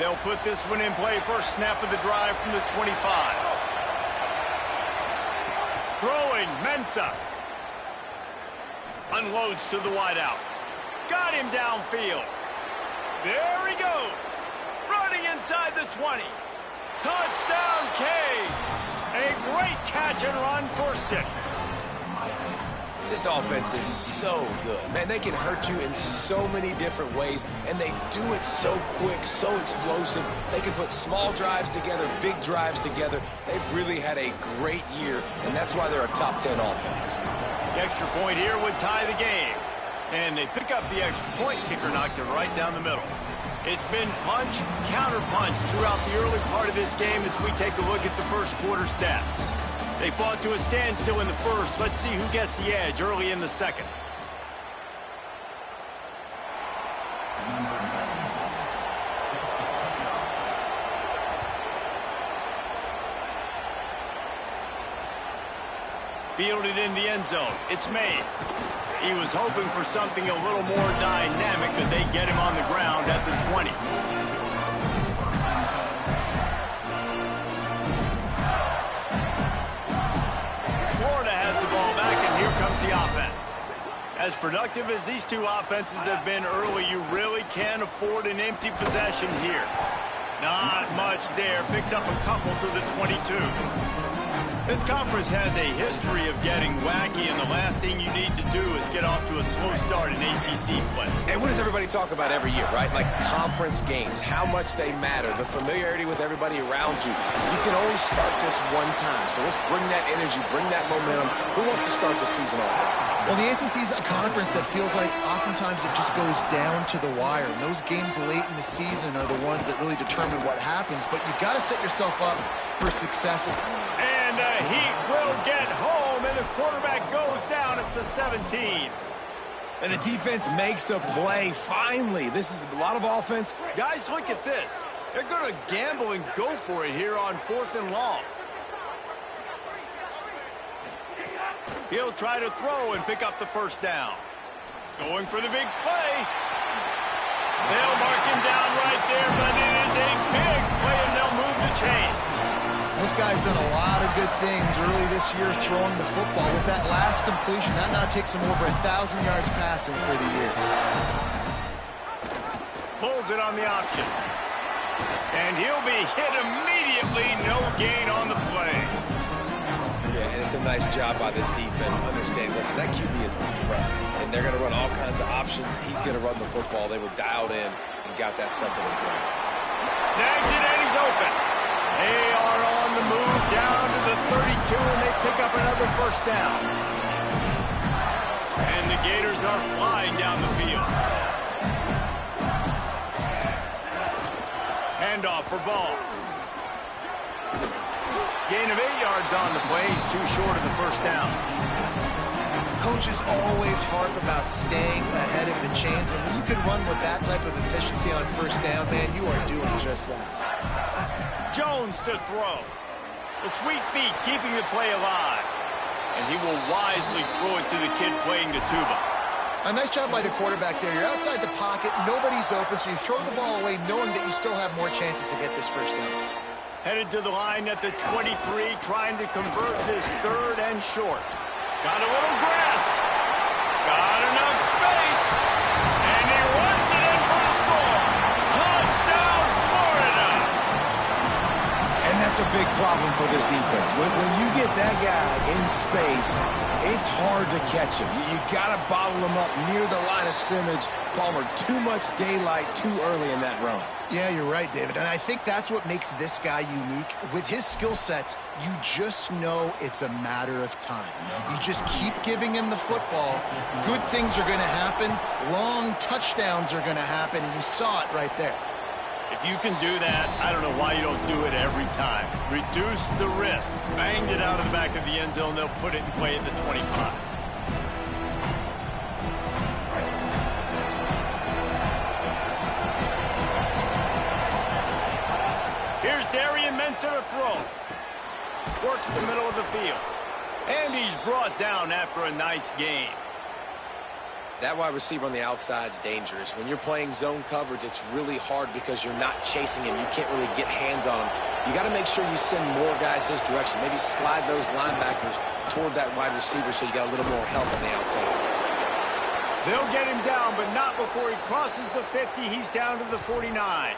They'll put this one in play first snap of the drive from the 25. Throwing, Mensah. Unloads to the wideout. Got him downfield. There he goes. Running inside the 20. Touchdown, Canes. A great catch and run for 6. This offense is so good. Man, they can hurt you in so many different ways, and they do it so quick, so explosive. They can put small drives together, big drives together. They've really had a great year, and that's why they're a top 10 offense. The extra point here would tie the game. And they pick up the extra point. Kicker knocked it right down the middle. It's been punch, counter punch throughout the early part of this game as we take a look at the first quarter stats. They fought to a standstill in the first. Let's see who gets the edge early in the second. Fielded in the end zone. It's Mays. He was hoping for something a little more dynamic, but they get him on the ground at the 20. Florida has the ball back, and here comes the offense. As productive as these two offenses have been early, you really can't afford an empty possession here. Not much there. Picks up a couple to the 22. This conference has a history of getting wacky, and the last thing you need to do is get off to a slow start in ACC play. And what does everybody talk about every year, right? Like conference games, how much they matter, the familiarity with everybody around you. You can only start this one time, so let's bring that energy, bring that momentum. Who wants to start the season off? Well, the ACC is a conference that feels like oftentimes it just goes down to the wire. And those games late in the season are the ones that really determine what happens. But you've got to set yourself up for success. And the Heat will get home, and the quarterback goes down at the 17. And the defense makes a play, finally. This is a lot of offense. Guys, look at this. They're going to gamble and go for it here on 4th and long. He'll try to throw and pick up the first down. Going for the big play. They'll mark him down right there, but it is a big play, and they'll move the chains. This guy's done a lot of good things early this year throwing the football. With that last completion, that now takes him over 1,000 yards passing for the year. Pulls it on the option. And he'll be hit immediately. No gain on the play. Yeah, and it's a nice job by this defense understanding, listen, that QB is a threat, and they're going to run all kinds of options. He's going to run the football. They were dialed in and got that second and goal. Snags it, and he's open. They are on the move down to the 32, and they pick up another first down. And the Gators are flying down the field. Handoff for Ball. Gain of 8 yards on the play. He's too short of the first down. Coaches always harp about staying ahead of the chains, and when you can run with that type of efficiency on first down, man, you are doing just that. Jones to throw. The sweet feet keeping the play alive. And he will wisely throw it to the kid playing the tuba. A nice job by the quarterback there. You're outside the pocket, nobody's open, so you throw the ball away knowing that you still have more chances to get this first down. Headed to the line at the 23, trying to convert this 3rd and short. Got a little grass. Got enough space. And he runs it in for the score. Touchdown, Florida. And that's a big problem for this defense. When you get that guy in space, it's hard to catch him. You got to bottle him up near the line of scrimmage. Palmer, too much daylight too early in that run. Yeah, you're right, David. And I think that's what makes this guy unique. With his skill sets, you just know it's a matter of time. You just keep giving him the football. Good things are going to happen. Long touchdowns are going to happen. And you saw it right there. If you can do that, I don't know why you don't do it every time. Reduce the risk. Banged it out of the back of the end zone. They'll put it in play at the 25. To the throw. Works the middle of the field. And he's brought down after a nice gain. That wide receiver on the outside is dangerous. When you're playing zone coverage, it's really hard because you're not chasing him. You can't really get hands on him. You got to make sure you send more guys his direction. Maybe slide those linebackers toward that wide receiver so you got a little more help on the outside. They'll get him down, but not before he crosses the 50. He's down to the 49.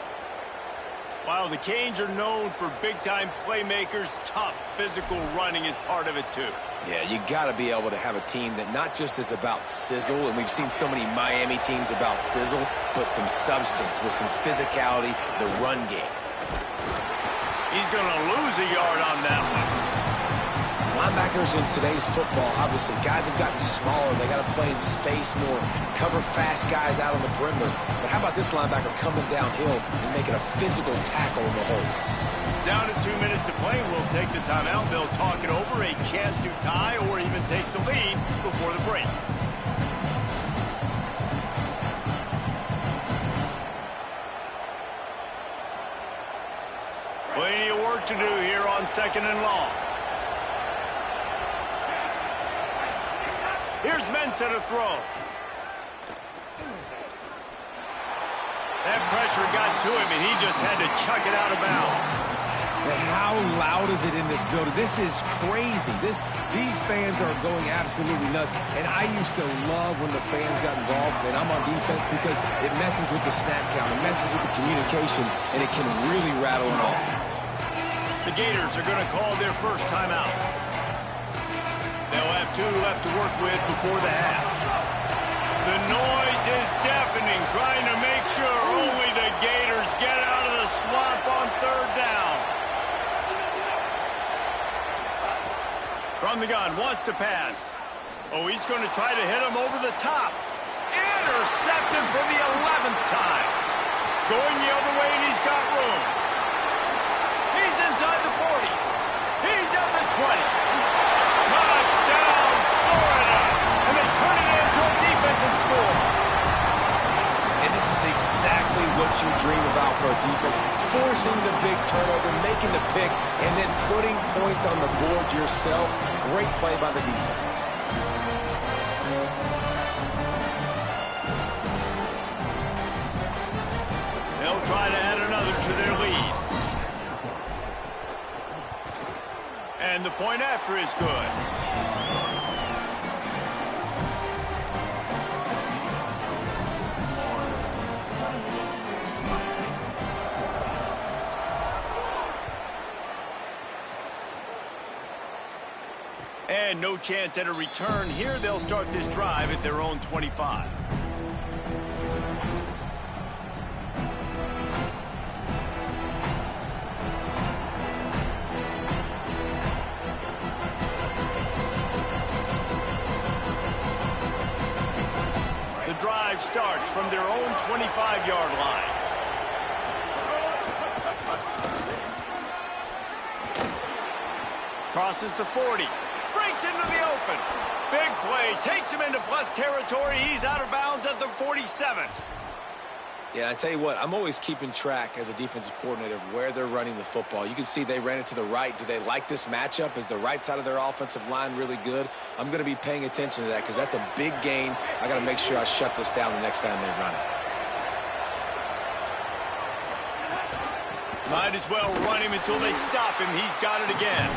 While the Canes are known for big-time playmakers, tough physical running is part of it too. Yeah, you got to be able to have a team that not just is about sizzle, and we've seen so many Miami teams about sizzle, but some substance with some physicality, the run game. He's going to lose a yard on that one. Linebackers in today's football, obviously, guys have gotten smaller. They got to play in space more, cover fast guys out on the perimeter. But how about this linebacker coming downhill and making a physical tackle in the hole? Down to 2 minutes to play. We'll take the timeout. They'll talk it over, a chance to tie or even take the lead before the break. Plenty of work to do here on 2nd and long. Here's Mensah to throw. That pressure got to him, and he just had to chuck it out of bounds. But how loud is it in this building? This is crazy. These fans are going absolutely nuts. And I used to love when the fans got involved, and I'm on defense because it messes with the snap count, it messes with the communication, and it can really rattle an offense. The Gators are going to call their first timeout. They'll have 2 left to work with before the half. The noise is deafening, trying to make sure only the Gators get out of the swamp on 3rd down. From the gun, wants to pass. Oh, he's going to try to hit him over the top. Intercepted for the 11th time. Going the other way, and he's got room. He's inside the 40. He's at the 20. Touchdown, Florida. And they turn it into a defensive score. And this is exactly what you dream about for a defense. Forcing the big turnover, making the pick, and then putting points on the board yourself. Great play by the defense. They'll try to add another to their lead. And the point after is good. And no chance at a return here. They'll start this drive at their own 25. The drive starts from their own 25-yard line. Crosses the 40. Breaks into the open. Big play. Takes him into plus territory. He's out of bounds at the 47. Yeah, I tell you what, I'm always keeping track as a defensive coordinator of where they're running the football. You can see they ran it to the right. Do they like this matchup? Is the right side of their offensive line really good? I'm going to be paying attention to that because that's a big gain. I got to make sure I shut this down the next time they run it. Might as well run him until they stop him. He's got it again.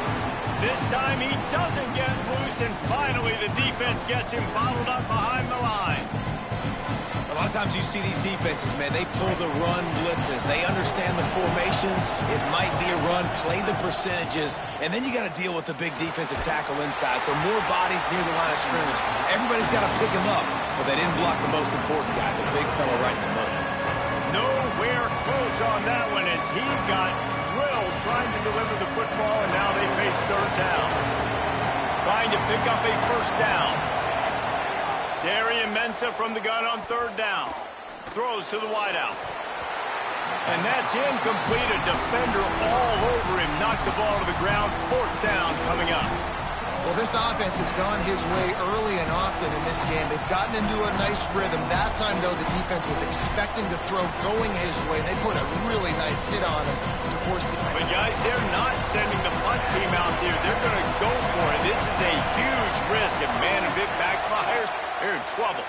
This time he doesn't get loose, and finally the defense gets him bottled up behind the line. A lot of times you see these defenses, man, they pull the run blitzes. They understand the formations. It might be a run, play the percentages, and then you got to deal with the big defensive tackle inside. So more bodies near the line of scrimmage. Everybody's got to pick him up, but they didn't block the most important guy, the big fella right in the middle. Nowhere close on that one as he got drilled trying to deliver the football, and now they face 3rd down. Trying to pick up a 1st down. Darian Mensah from the gun on 3rd down. Throws to the wideout. And that's incomplete. A defender all over him. Knocked the ball to the ground. 4th down coming up. Well, this offense has gone his way early and often in this game. They've gotten into a nice rhythm. That time, though, the defense was expecting the throw going his way. They put a really nice hit on him to force the... But, guys, they're not sending the punt team out there. They're going to go for it. This is a huge risk. And, man, if it backfires, they're in trouble.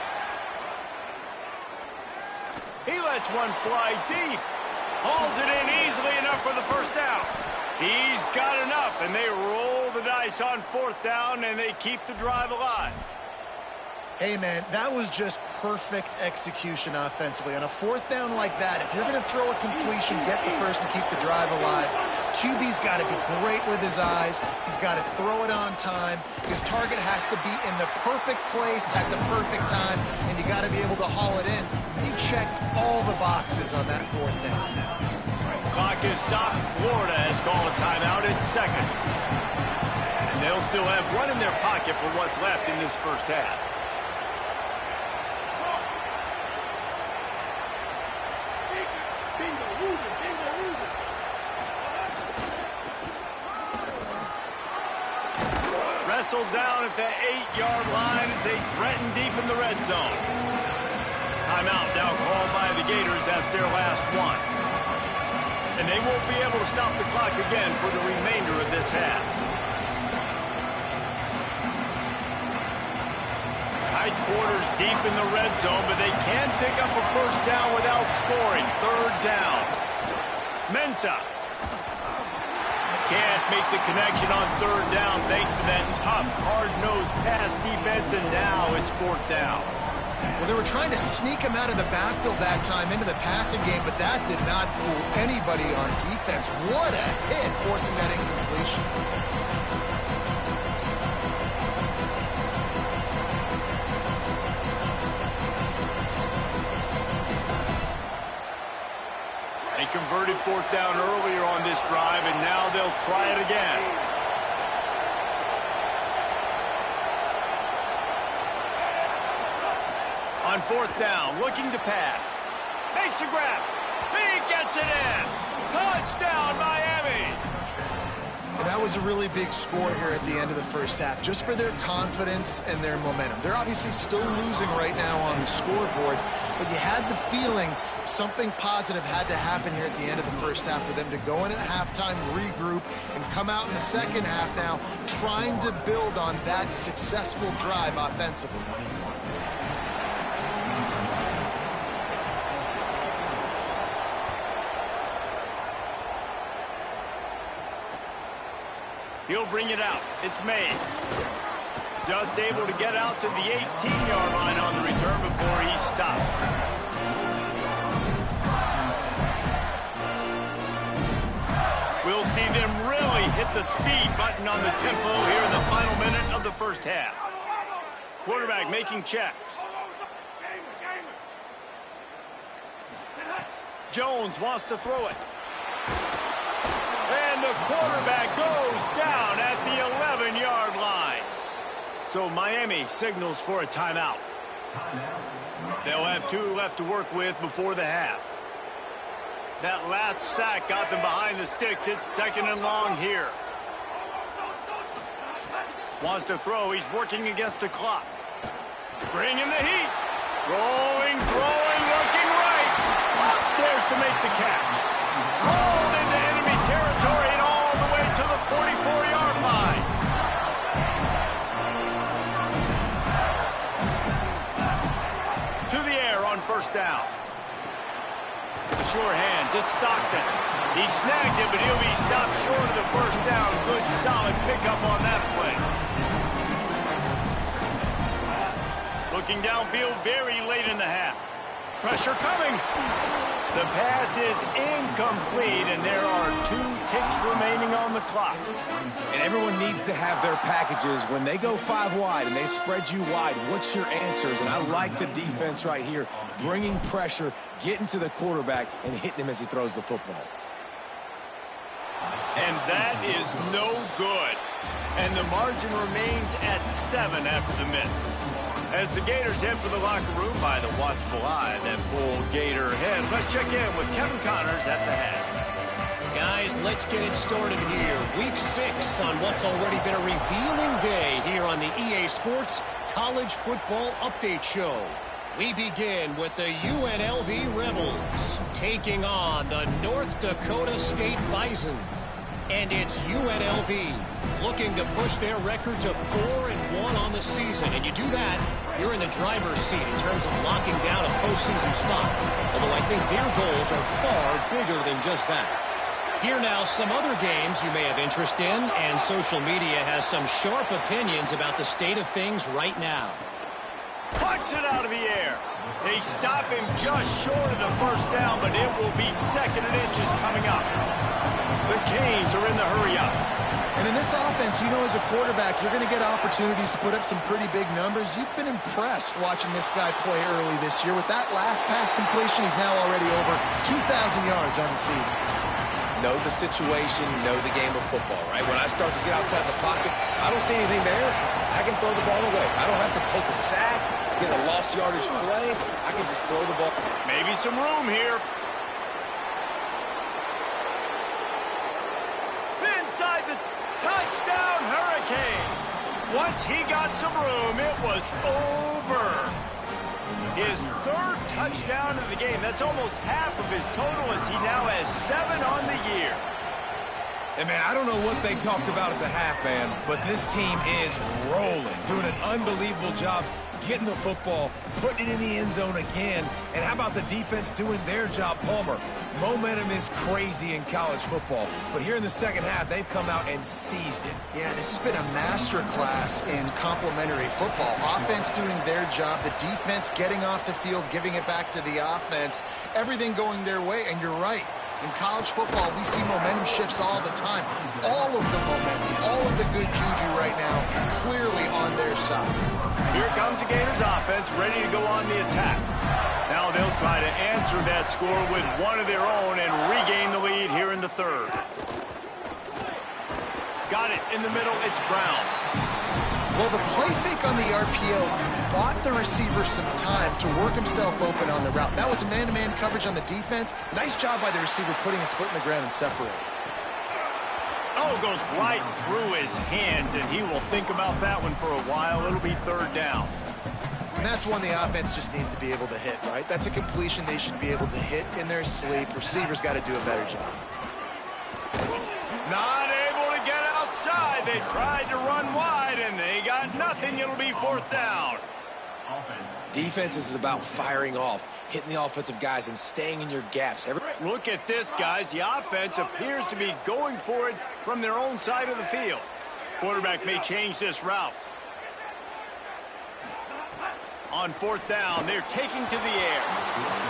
He lets one fly deep. Hauls it in easily enough for the first down. He's got enough, and they roll the dice on 4th down, and they keep the drive alive. Hey, man, that was just perfect execution offensively. On a 4th down like that, if you're going to throw a completion, get the first and keep the drive alive, QB's got to be great with his eyes. He's got to throw it on time. His target has to be in the perfect place at the perfect time, and you got to be able to haul it in. He checked all the boxes on that 4th down. Clock is stopped. Florida has called a timeout at 2nd. And they'll still have one in their pocket for what's left in this first half. Wrestled down at the 8-yard line as they threaten deep in the red zone. Timeout now called by the Gators. That's their last one. And they won't be able to stop the clock again for the remainder of this half. Tight quarters deep in the red zone, but they can pick up a first down without scoring. 3rd down. Mensah can't make the connection on 3rd down thanks to that tough, hard-nosed pass defense, and now it's 4th down. Well, they were trying to sneak him out of the backfield that time into the passing game, but that did not fool anybody on defense. What a hit, forcing that incompletion. They converted 4th down earlier on this drive, and now they'll try it again. On 4th down, looking to pass. Makes a grab. He gets it in. Touchdown, Miami. And that was a really big score here at the end of the first half, just for their confidence and their momentum. They're obviously still losing right now on the scoreboard, but you had the feeling something positive had to happen here at the end of the first half for them to go in at halftime, regroup, and come out in the second half now trying to build on that successful drive offensively. He'll bring it out. It's Mays. Just able to get out to the 18-yard line on the return before he's stopped. We'll see them really hit the speed button on the tempo here in the final minute of the first half. Quarterback making checks. Jones wants to throw it. And the quarterback goes down at the 11-yard line. So Miami signals for a timeout. They'll have 2 left to work with before the half. That last sack got them behind the sticks. It's 2nd and long here. Wants to throw. He's working against the clock. Bringing the heat. Rolling, throwing, looking right. Upstairs to make the catch. Rolled into enemy territory and all the way to the 44-yard line. To the air on 1st down. Sure hands, it's Stockton. He snagged it, but he'll be stopped short of the 1st down. Good, solid pickup on that play. Looking downfield very late in the half. Pressure coming. The pass is incomplete, and there are 2 ticks remaining on the clock. And everyone needs to have their packages. When they go 5 wide and they spread you wide, what's your answers? And I like the defense right here, bringing pressure, getting to the quarterback, and hitting him as he throws the football. And that is no good. And the margin remains at 7 after the miss. As the Gators head for the locker room by the watchful eye that pull Gator head, let's check in with Kevin Connors at the head. Guys, let's get it started here. Week 6 on what's already been a revealing day here on the EA Sports College Football Update Show. We begin with the UNLV Rebels taking on the North Dakota State Bison. And it's UNLV looking to push their record to 4-1 on the season. And you do that, you're in the driver's seat in terms of locking down a postseason spot. Although I think their goals are far bigger than just that. Here now, some other games you may have interest in, and social media has some sharp opinions about the state of things right now. Puts it out of the air. They stop him just short of the first down, but it will be 2nd and inches coming up. The Canes are in the hurry-up. And in this offense, you know, as a quarterback, you're going to get opportunities to put up some pretty big numbers. You've been impressed watching this guy play early this year. With that last pass completion, he's now already over 2,000 yards on the season. Know the situation, know the game of football, right? When I start to get outside the pocket, I don't see anything there. I can throw the ball away. I don't have to take a sack, get a lost yardage play. I can just throw the ball. Maybe some room here. Inside the touchdown Hurricanes. Once he got some room, it was over. His 3rd touchdown of the game. That's almost half of his total as he now has 7 on the year. And, man, I don't know what they talked about at the half, man, but this team is rolling, doing an unbelievable job getting the football, putting it in the end zone again. And how about the defense doing their job, Palmer? Momentum is crazy in college football, but here in the second half, they've come out and seized it. Yeah, this has been a master class in complementary football. Offense doing their job, the defense getting off the field, giving it back to the offense, everything going their way. And you're right. In college football, we see momentum shifts all the time. All of the momentum, all of the good juju right now, clearly on their side. Here comes the Gators offense, ready to go on the attack. Now they'll try to answer that score with one of their own and regain the lead here in the 3rd. Got it in the middle, it's Brown. Well, the play fake on the RPO bought the receiver some time to work himself open on the route. That was a man-to-man coverage on the defense. Nice job by the receiver putting his foot in the ground and separating. Oh, goes right through his hands, and he will think about that one for a while. It'll be 3rd down. And that's one the offense just needs to be able to hit, right? That's a completion they should be able to hit in their sleep. Receivers got to do a better job. Not able to get outside. They tried to run wide, and they got nothing. It'll be 4th down. Defense is about firing off, hitting the offensive guys, and staying in your gaps. Look at this, guys. The offense appears to be going for it from their own side of the field. Quarterback may change this route. On 4th down, they're taking to the air.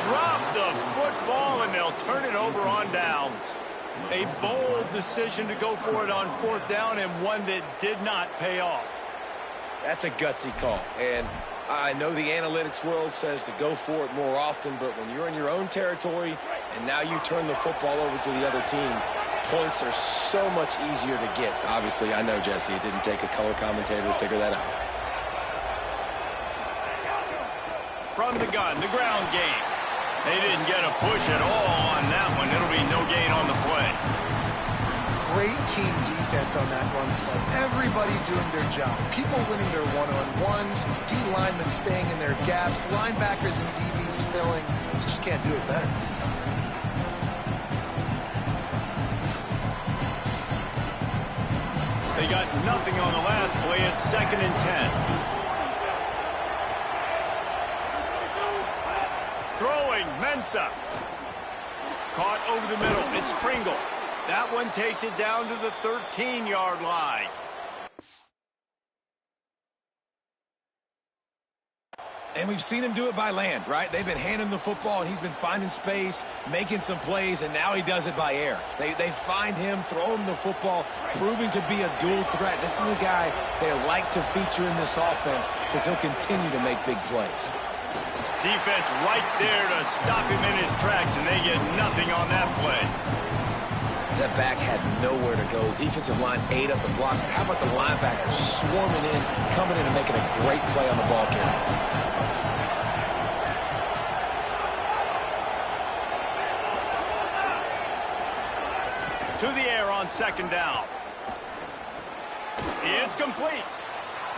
Drop the football, and they'll turn it over on downs. A bold decision to go for it on 4th down, and one that did not pay off. That's a gutsy call, and I know the analytics world says to go for it more often, but when you're in your own territory and now you turn the football over to the other team, points are so much easier to get. Obviously, I know, Jesse, it didn't take a color commentator to figure that out. From the gun, the ground game. They didn't get a push at all on that one. It'll be no gain on the play. Great team defense on that run play. Everybody doing their job. People winning their one-on-ones, D linemen staying in their gaps, linebackers and DBs filling. You just can't do it better. They got nothing on the last play. It's 2nd and 10. Throwing, Mensah. Caught over the middle. It's Pringle. That one takes it down to the 13-yard line. And we've seen him do it by land, right? They've been handing him the football, and he's been finding space, making some plays, and now he does it by air. They find him, throw him the football, proving to be a dual threat. This is a guy they like to feature in this offense because he'll continue to make big plays. Defense right there to stop him in his tracks, and they get nothing on that play. That back had nowhere to go. The defensive line ate up the blocks. But how about the linebackers swarming in, coming in and making a great play on the ball carrier? To the air on 2nd down. It's complete.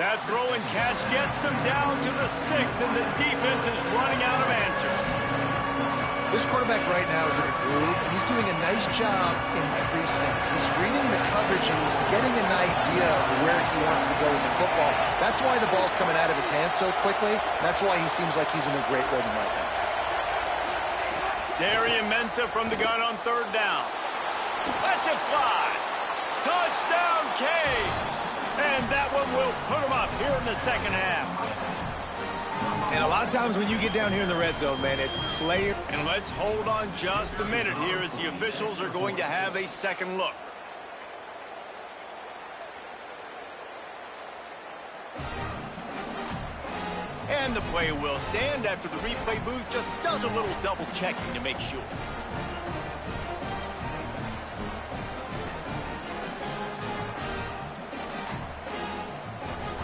That throw and catch gets them down to the 6, and the defense is running out of answers. This quarterback right now is in a groove, and he's doing a nice job in every snap. He's reading the coverage, and he's getting an idea of where he wants to go with the football. That's why the ball's coming out of his hands so quickly. That's why he seems like he's in a great rhythm right now. Darian Mensah from the gun on third down. Let's it fly. Touchdown, Canes. And that one will put him up here in the second half. And a lot of times when you get down here in the red zone, man, it's player. And let's hold on just a minute here as the officials are going to have a second look. And the play will stand after the replay booth just does a little double checking to make sure.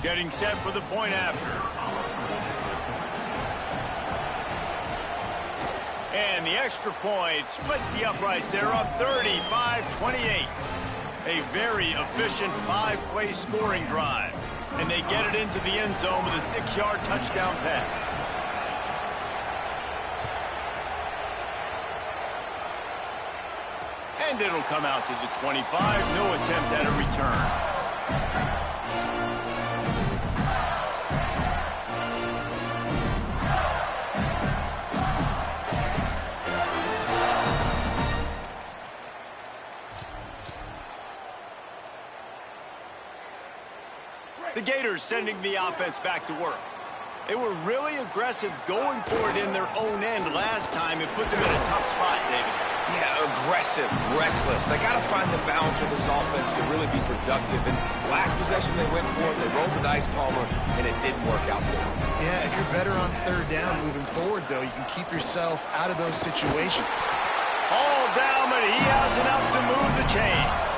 Getting set for the point after. And the extra point splits the uprights. They're up 35-28. A very efficient 5-play scoring drive. And they get it into the end zone with a 6-yard touchdown pass. And it'll come out to the 25. No attempt at a return. The Gators sending the offense back to work. They were really aggressive going for it in their own end last time. It put them in a tough spot, David. Yeah, aggressive, reckless. They got to find the balance with this offense to really be productive. And last possession they went for it. They rolled the dice, Palmer, and it didn't work out for them. Yeah, if you're better on third down moving forward, though, you can keep yourself out of those situations. All down, but he has enough to move the chains.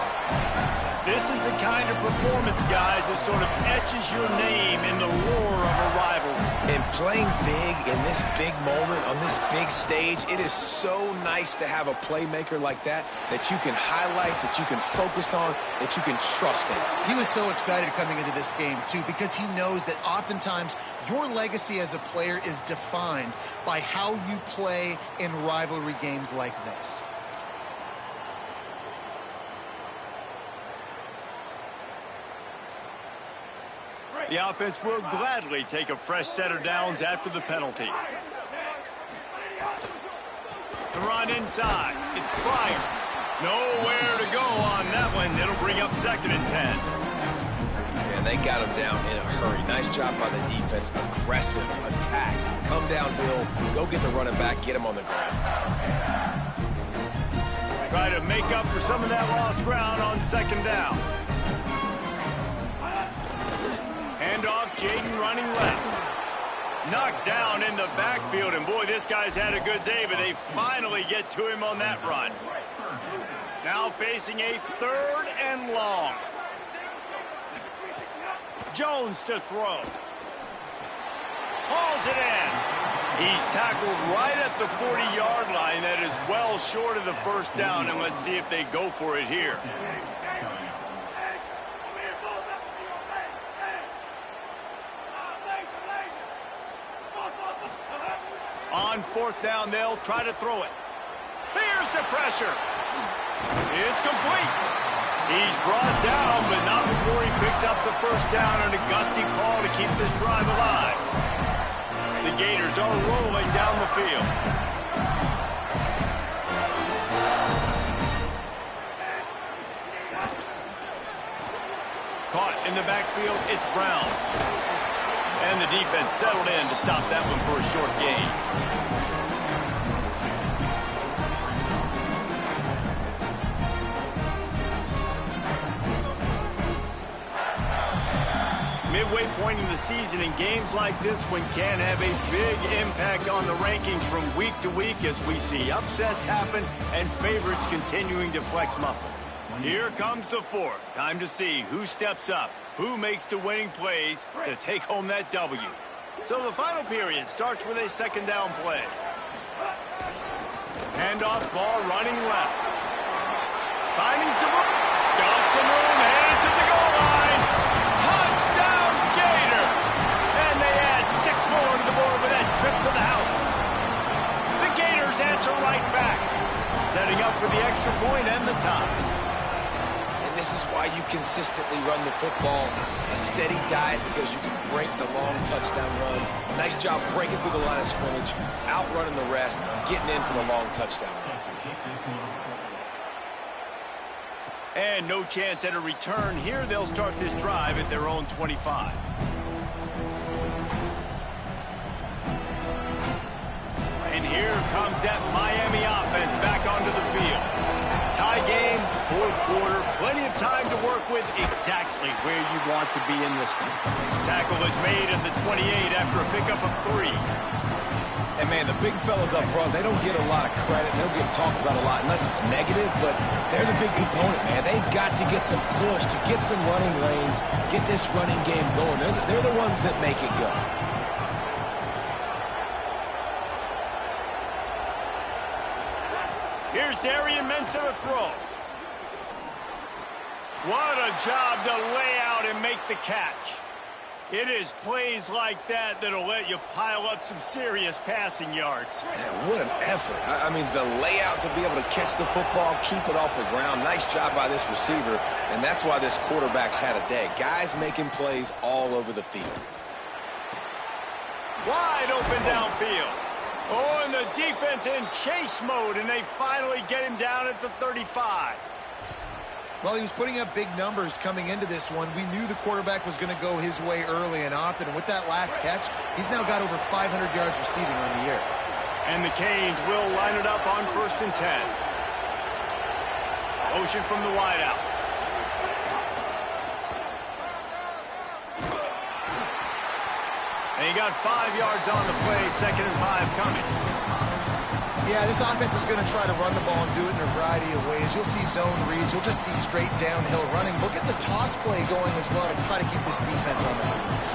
This is the kind of performance, guys, that sort of etches your name in the lore of a rivalry. And playing big in this big moment, on this big stage, it is so nice to have a playmaker like that you can highlight, that you can focus on, that you can trust in. He was so excited coming into this game, too, because he knows that oftentimes your legacy as a player is defined by how you play in rivalry games like this. The offense will gladly take a fresh set of downs after the penalty. The run inside. It's Pryor. Nowhere to go on that one. It'll bring up 2nd and 10. And they got him down in a hurry. Nice job by the defense. Aggressive attack. Come downhill. Go get the running back. Get him on the ground. Try to make up for some of that lost ground on 2nd down. Handoff, Jaden running left. Knocked down in the backfield, and boy, this guy's had a good day, but they finally get to him on that run. Now facing a 3rd and long. Jones to throw. Hauls it in. He's tackled right at the 40-yard line. That is well short of the 1st down, and let's see if they go for it here. On 4th down, they'll try to throw it. Here's the pressure. It's complete. He's brought down, but not before he picks up the 1st down and a gutsy call to keep this drive alive. The Gators are rolling down the field. Caught in the backfield, it's Brown. And the defense settled in to stop that one for a short gain. Midway point in the season, in games like this one can have a big impact on the rankings from week to week as we see upsets happen and favorites continuing to flex muscle. Here comes the 4th. Time to see who steps up, who makes the winning plays to take home that W. So the final period starts with a 2nd down play. Handoff, ball running left. Finding some room. Got some room, headed to the goal line. Touchdown, Gator. And they add 6 more to the board with that trip to the house. The Gators answer setting up for the extra point and the tie. And this is why you consistently run the football. A steady diet because you can break the long touchdown runs. Nice job breaking through the line of scrimmage, outrunning the rest, getting in for the long touchdown run. And no chance at a return here. They'll start this drive at their own 25. And here comes that Miami offense back onto the field. Tie game, fourth quarter, plenty of time to work with, exactly where you want to be in this one. Tackle is made at the 28 after a pickup of 3. And, man, the big fellas up front, they don't get a lot of credit. They don't get talked about a lot unless it's negative, but they're the big component, man. They've got to get some push, to get some running lanes, get this running game going. They're the ones that make it go. Here's Darian Mensa to throw. What a job to lay out and make the catch. It is plays like that that'll let you pile up some serious passing yards. Man, what an effort. I mean, the layout to be able to catch the football, keep it off the ground. Nice job by this receiver, and that's why this quarterback's had a day. Guys making plays all over the field. Wide open downfield. Oh, and the defense in chase mode, and they finally get him down at the 35. Well, he was putting up big numbers coming into this one. We knew the quarterback was going to go his way early and often. And with that last catch, he's now got over 500 yards receiving on the year. And the Canes will line it up on 1st and 10. Motion from the wideout. And he got 5 yards on the play, 2nd and 5 coming. Yeah, this offense is going to try to run the ball and do it in a variety of ways. You'll see zone reads. You'll just see straight downhill running. We'll get the toss play going as well to try to keep this defense on the move.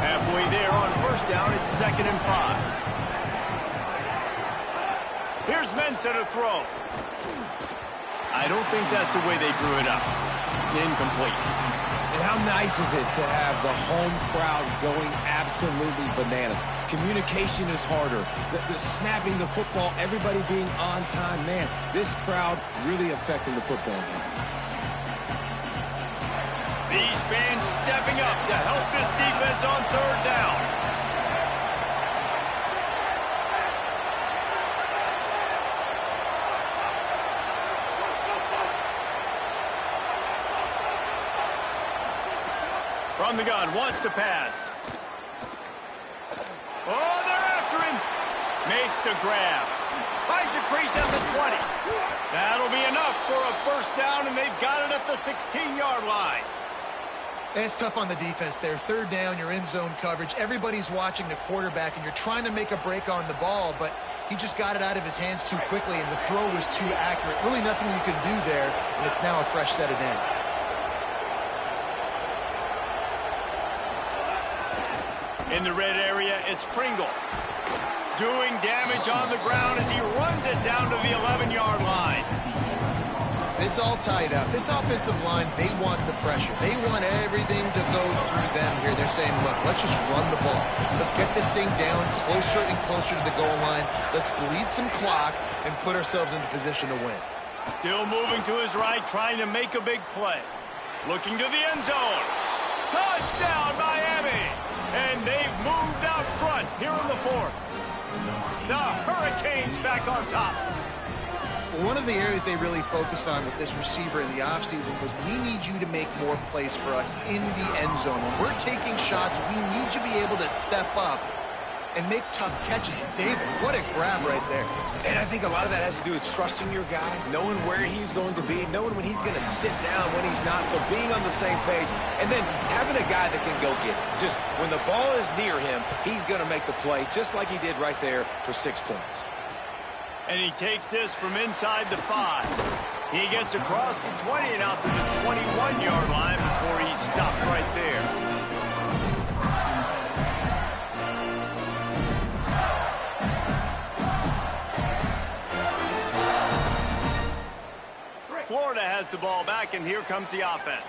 Halfway there on 1st down, it's 2nd and 5. Here's Mensa to throw. I don't think that's the way they drew it up. Incomplete. And how nice is it to have the home crowd going absolutely bananas? Communication is harder. The snapping the football, everybody being on time. Man, this crowd really affecting the football game. These fans stepping up to help this defense on 3rd down. From the gun, wants to pass. Oh, they're after him. Makes the grab. Finds a crease at the 20. That'll be enough for a 1st down, and they've got it at the 16-yard line. It's tough on the defense there. 3rd down, you're in zone coverage. Everybody's watching the quarterback, and you're trying to make a break on the ball, but he just got it out of his hands too quickly, and the throw was too accurate. Really nothing you can do there, and it's now a fresh set of downs. In the red area, it's Pringle. Doing damage on the ground as he runs it down to the 11-yard line. It's all tied up. This offensive line, they want the pressure. They want everything to go through them here. They're saying, look, let's just run the ball. Let's get this thing down closer and closer to the goal line. Let's bleed some clock and put ourselves into position to win. Still moving to his right, trying to make a big play. Looking to the end zone. Touchdown, Miami! And they've moved out front here in the 4th. The Hurricanes back on top. One of the areas they really focused on with this receiver in the offseason was we need you to make more plays for us in the end zone. When we're taking shots, we need you to be able to step up and make tough catches. David, what a grab right there. And I think a lot of that has to do with trusting your guy, knowing where he's going to be, knowing when he's going to sit down, when he's not, so being on the same page, and then having a guy that can go get it. Just when the ball is near him, he's going to make the play, just like he did right there for 6 points. And he takes this from inside the 5. He gets across the 20 and out to the 21-yard line before he's stopped right there. Florida has the ball back, and here comes the offense.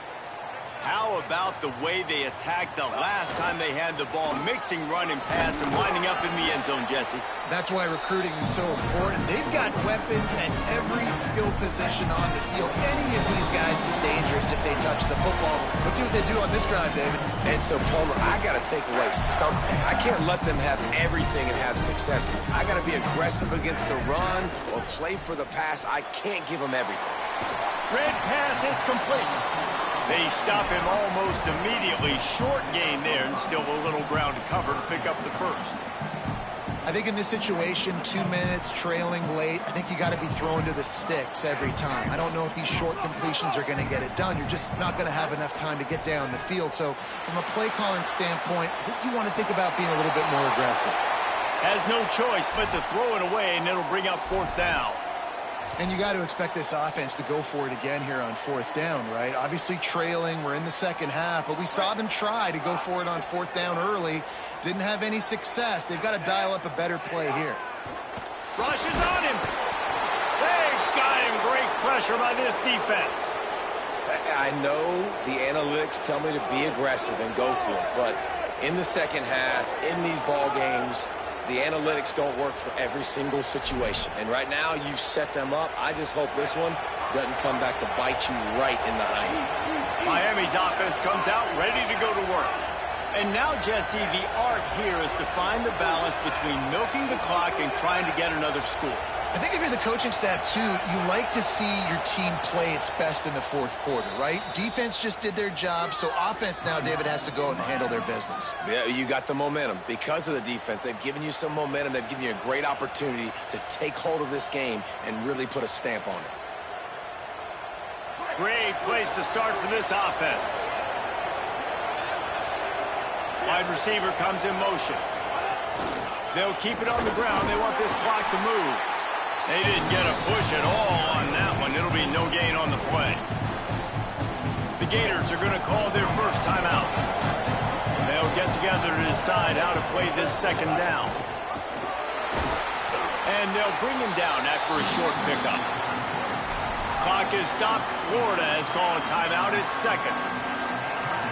How about the way they attacked the last time they had the ball, mixing run and pass and winding up in the end zone, Jesse? That's why recruiting is so important. They've got weapons at every skill position on the field. Any of these guys is dangerous if they touch the football. Let's see what they do on this drive, David. And so, Palmer, I got to take away something. I can't let them have everything and have success. I got to be aggressive against the run or play for the pass. I can't give them everything. Red pass, it's complete. They stop him almost immediately. Short gain there, and still a little ground to cover to pick up the first. I think in this situation, 2 minutes, trailing late, I think you got to be throwing to the sticks every time. I don't know if these short completions are going to get it done. You're just not going to have enough time to get down the field. So from a play calling standpoint, I think you want to think about being a little bit more aggressive. Has no choice but to throw it away, and it'll bring up fourth down. And you got to expect this offense to go for it again here on fourth down, right? Obviously trailing, we're in the second half, but we saw them try to go for it on fourth down early. Didn't have any success. They've got to dial up a better play here. Rush is on him. They got him. Great pressure by this defense. I know the analytics tell me to be aggressive and go for it, but in the second half, in these ball games, the analytics don't work for every single situation. And right now, you've set them up. I just hope this one doesn't come back to bite you right in the hiney. Miami's offense comes out ready to go to work. And now, Jesse, the art here is to find the balance between milking the clock and trying to get another score. I think if you're the coaching staff, too, you like to see your team play its best in the fourth quarter, right? Defense just did their job, so offense now, David, has to go out and handle their business. Yeah, you got the momentum. Because of the defense, they've given you some momentum. They've given you a great opportunity to take hold of this game and really put a stamp on it. Great place to start for this offense. Wide receiver comes in motion. They'll keep it on the ground. They want this clock to move. They didn't get a push at all on that one. It'll be no gain on the play. The Gators are going to call their first timeout. They'll get together to decide how to play this second down. And they'll bring him down after a short pickup. Clock is stopped. Florida has called a timeout at second.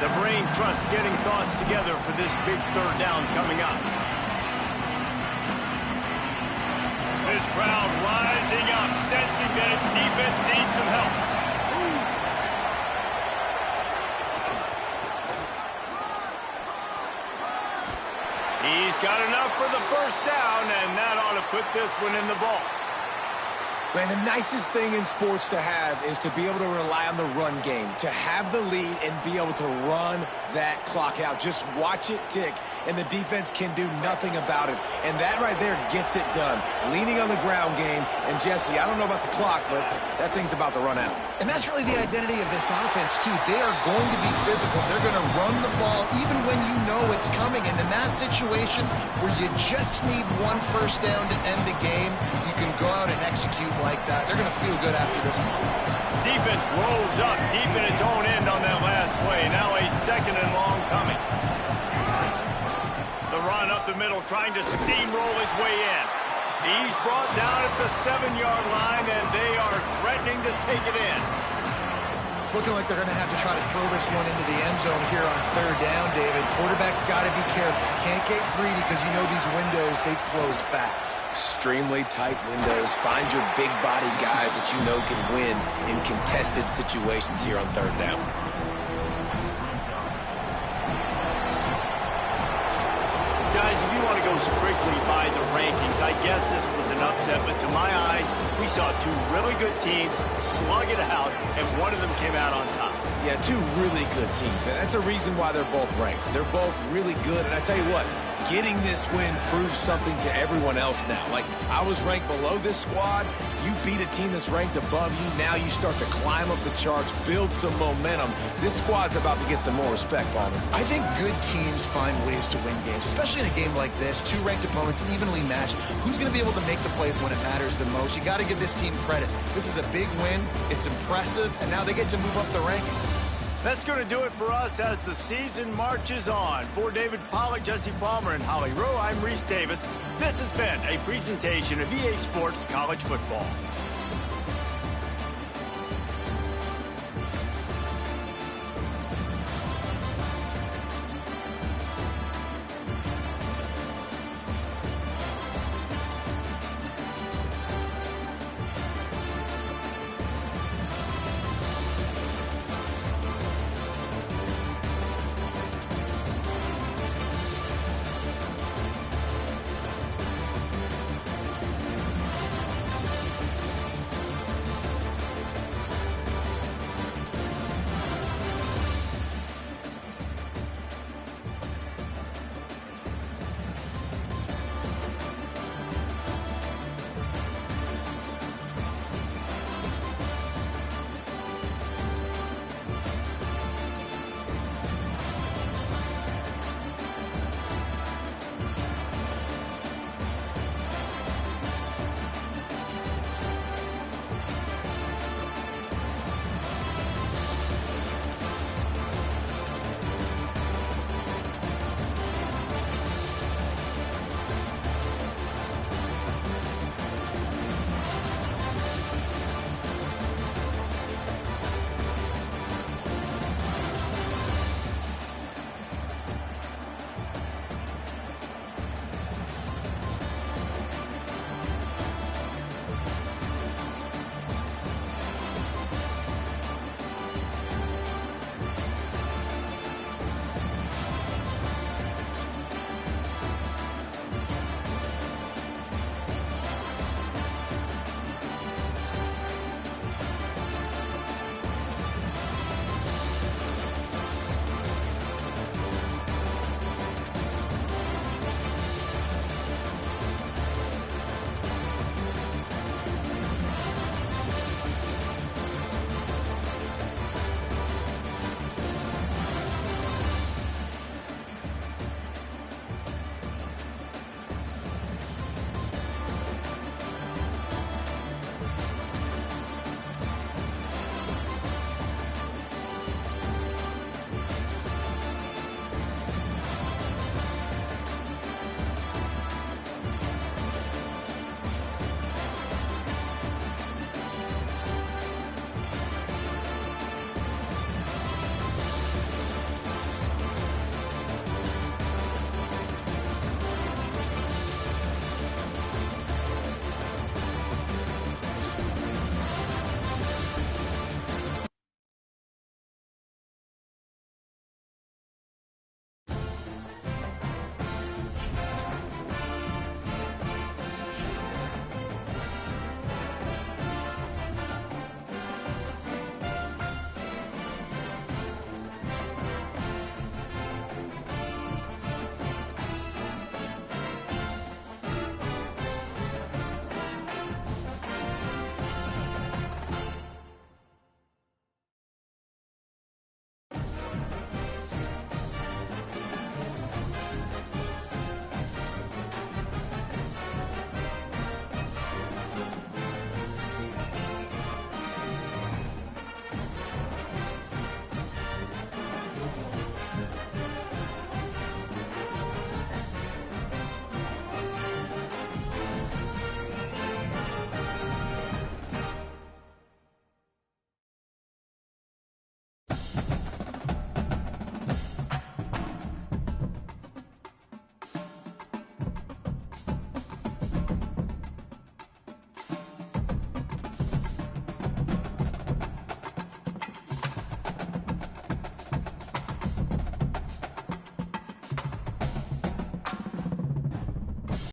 The brain trust getting thoughts together for this big third down coming up. This crowd rising up, sensing that its defense needs some help. He's got enough for the first down, and that ought to put this one in the vault. Man, the nicest thing in sports to have is to be able to rely on the run game, to have the lead and be able to run that clock out. Just watch it tick, and the defense can do nothing about it. And that right there gets it done. Leaning on the ground game. And, Jesse, I don't know about the clock, but that thing's about to run out. And that's really the identity of this offense, too. They are going to be physical. They're going to run the ball even when you know it's coming. And in that situation where you just need one first down to end the game, you can go out and execute like that. They're going to feel good after this one. Defense rolls up deep in its own end on that last play. Now a second and long coming. The run up the middle, trying to steamroll his way in. He's brought down at the 7-yard line, and they are threatening to take it in. It's looking like they're going to have to try to throw this one into the end zone here on third down, David. Quarterback's got to be careful. Can't get greedy because you know these windows, they close fast. Extremely tight windows. Find your big body guys that you know can win in contested situations here on third down. Guys, if you want to go strictly by the rankings, I guess this was an upset, but to my eyes, we saw two really good teams slug it out, and one of them came out on top. Yeah, two really good teams. And that's a reason why they're both ranked. They're both really good, and I tell you what, getting this win proves something to everyone else now. Like, I was ranked below this squad. You beat a team that's ranked above you. Now you start to climb up the charts, build some momentum. This squad's about to get some more respect, Ballman. I think good teams find ways to win games, especially in a game like this. Two ranked opponents evenly matched. Who's going to be able to make the plays when it matters the most? You got to give this team credit. This is a big win. It's impressive, and now they get to move up the rankings. That's going to do it for us as the season marches on. For David Pollack, Jesse Palmer, and Holly Rowe, I'm Reese Davis. This has been a presentation of EA Sports College Football.